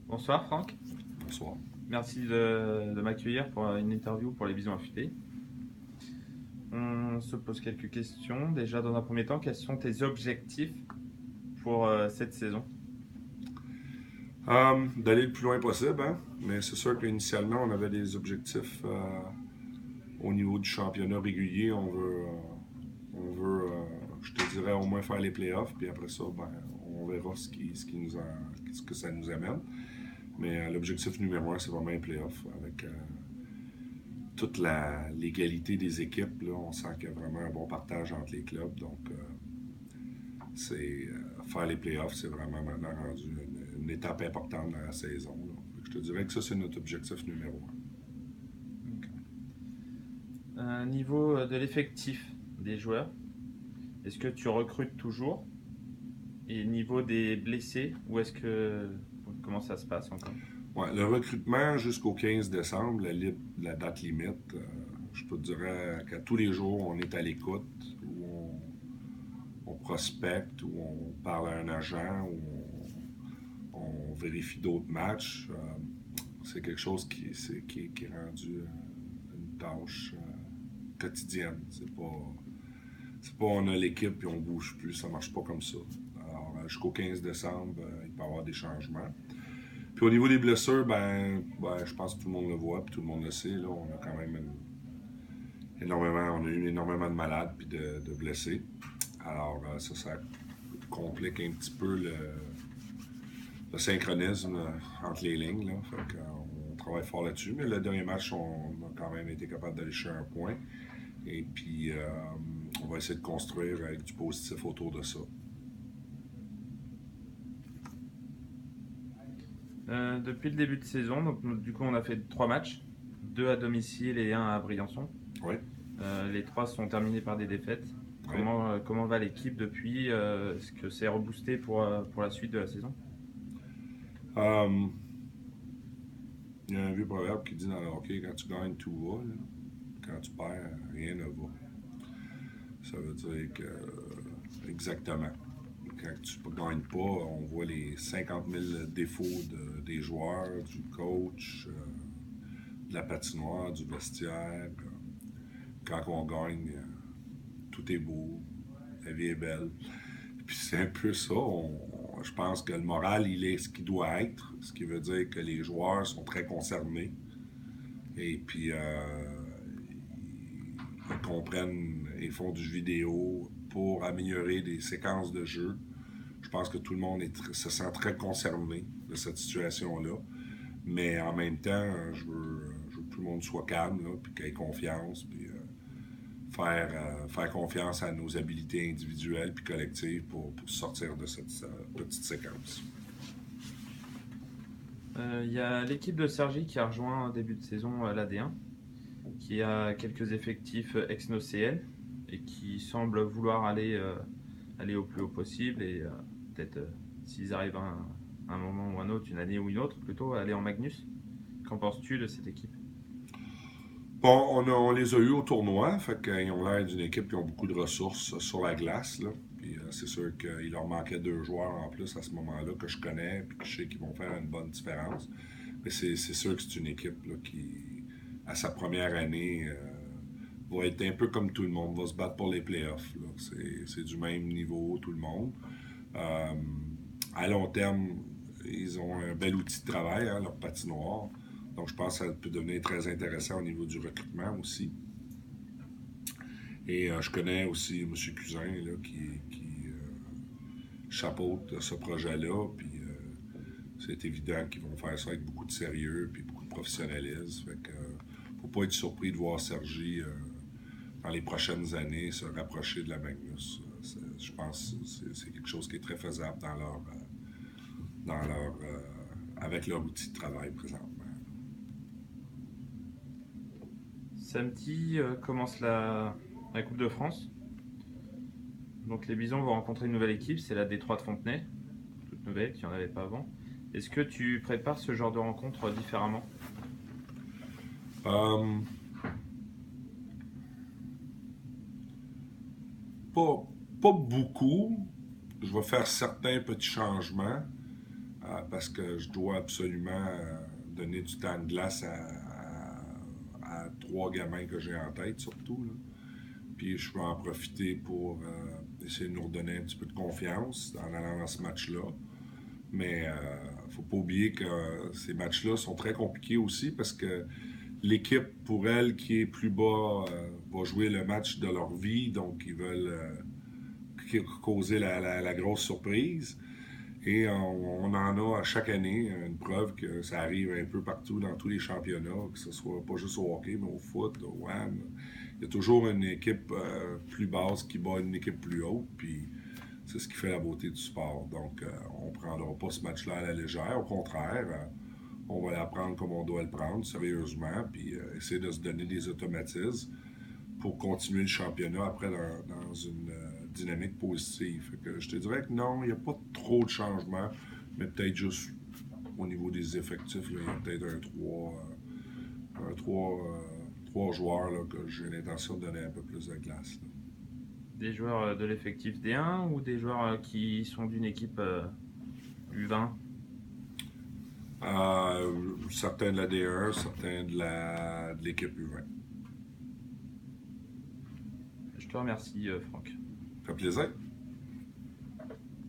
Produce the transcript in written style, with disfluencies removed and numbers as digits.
Bonsoir Franck, Bonsoir. merci de m'accueillir pour une interview pour les Bisons Affûtés. On se pose quelques questions. Déjà, dans un premier temps, quels sont tes objectifs pour cette saison? D'aller le plus loin possible, hein? Mais c'est sûr qu'initialement, on avait des objectifs au niveau du championnat régulier. Je te dirais, au moins faire les playoffs, puis après ça, ben, on verra ce que ça nous amène. Mais l'objectif numéro un, c'est vraiment les playoffs. Avec toute l'égalité des équipes, là, on sent qu'il y a vraiment un bon partage entre les clubs. Donc, faire les playoffs, c'est vraiment maintenant rendu une étape importante dans la saison. Là. Je te dirais que ça, c'est notre objectif numéro Niveau de l'effectif des joueurs, est-ce que tu recrutes toujours? Et niveau des blessés, comment ça se passe encore? un. Ouais, le recrutement jusqu'au 15 décembre, la date limite, je te dirais qu'à tous les jours, on est à l'écoute, où on prospecte, où on parle à un agent, où on vérifie d'autres matchs. C'est quelque chose qui est rendu une tâche quotidienne. C'est pas on a l'équipe et on bouge plus, ça marche pas comme ça. Alors, jusqu'au 15 décembre, il peut y avoir des changements. Puis au niveau des blessures, je pense que tout le monde le voit, puis tout le monde le sait. Là, on a quand même on a eu énormément de malades puis de blessés. Alors, ça complique un petit peu le synchronisme entre les lignes. Là. Fait qu'on travaille fort là-dessus. Mais le dernier match, on a quand même été capable d'aller chercher un point. Et puis, on va essayer de construire avec du positif autour de ça. Depuis le début de saison, donc, du coup, on a fait 3 matchs, 2 à domicile et 1 à Briançon. Oui. Les 3 sont terminés par des défaites. Oui. Comment va l'équipe depuis? Est-ce que c'est reboosté pour la suite de la saison? Il y a un vieux proverbe qui dit dans le hockey, quand tu gagnes, tout va. Là. Quand tu perds, rien ne va. Ça veut dire que, exactement. Quand tu ne gagnes pas, on voit les 50 000 défauts des joueurs, du coach, de la patinoire, du vestiaire. Quand on gagne, tout est beau, la vie est belle. Puis c'est un peu ça. Je pense que le moral, il est ce qu'il doit être, ce qui veut dire que les joueurs sont très concernés. Et puis, ils comprennent et font du vidéo pour améliorer des séquences de jeu. Je pense que tout le monde se sent très concerné de cette situation-là. Mais en même temps, je veux que tout le monde soit calme, là, puis qu'il ait confiance, puis faire confiance à nos habiletés individuelles puis collectives pour sortir de cette petite séquence. Il y a l'équipe de Cergy qui a rejoint en début de saison l'AD1, qui a quelques effectifs ex-nocn et qui semble vouloir aller au plus haut possible et peut-être s'ils arrivent à un moment ou un autre, une année ou une autre, plutôt aller en Magnus. Qu'en penses-tu de cette équipe? Bon, on les a eus au tournoi, fait qu'ils ont l'air d'une équipe qui ont beaucoup de ressources sur la glace, là. Puis c'est sûr qu'il leur manquait 2 joueurs en plus à ce moment-là que je connais, puis que je sais qu'ils vont faire une bonne différence. Mais c'est sûr que c'est une équipe là, qui, à sa première année, va être un peu comme tout le monde, va se battre pour les playoffs. Là. C'est du même niveau, tout le monde. Euh, à long terme, ils ont un bel outil de travail, hein, leur patinoire. Donc, je pense que ça peut devenir très intéressant au niveau du recrutement aussi. Et je connais aussi M. Cousin là, qui chapeaute ce projet-là. Puis c'est évident qu'ils vont faire ça avec beaucoup de sérieux et beaucoup de professionnalisme. Fait que, faut pas être surpris de voir Sergi dans les prochaines années se rapprocher de la Magnus. Je pense que c'est quelque chose qui est très faisable avec leur outil de travail présentement. Samedi commence la Coupe de France. Donc les Bisons vont rencontrer une nouvelle équipe, c'est la Détroit de Fontenay, toute nouvelle, qui n'y en avait pas avant. Est-ce que tu prépares ce genre de rencontre différemment? Pas beaucoup. Je vais faire certains petits changements. parce que je dois absolument donner du temps de glace à 3 gamins que j'ai en tête, surtout. Là. Puis je peux en profiter pour essayer de nous redonner un petit peu de confiance en allant dans ce match-là. Mais faut pas oublier que ces matchs-là sont très compliqués aussi parce que l'équipe, pour elle, qui est plus bas, va jouer le match de leur vie. Donc, ils veulent causer la grosse surprise. Et on en a à chaque année une preuve que ça arrive un peu partout dans tous les championnats, que ce soit pas juste au hockey, mais au foot, au WAM. Il y a toujours une équipe plus basse qui bat une équipe plus haute, puis c'est ce qui fait la beauté du sport. Donc, on ne prendra pas ce match-là à la légère. Au contraire, on va l'apprendre comme on doit le prendre, sérieusement, puis essayer de se donner des automatismes pour continuer le championnat après dans une dynamique positive. Fait que je te dirais que non, il n'y a pas trop de changements, mais peut-être juste au niveau des effectifs, là, il y a peut-être trois joueurs là, que j'ai l'intention de donner un peu plus de glace. Là. Des joueurs de l'effectif D1 ou des joueurs qui sont d'une équipe U20? Certains de la D1, certains de l'équipe U20. Je te remercie, Franck. Ça fait plaisir.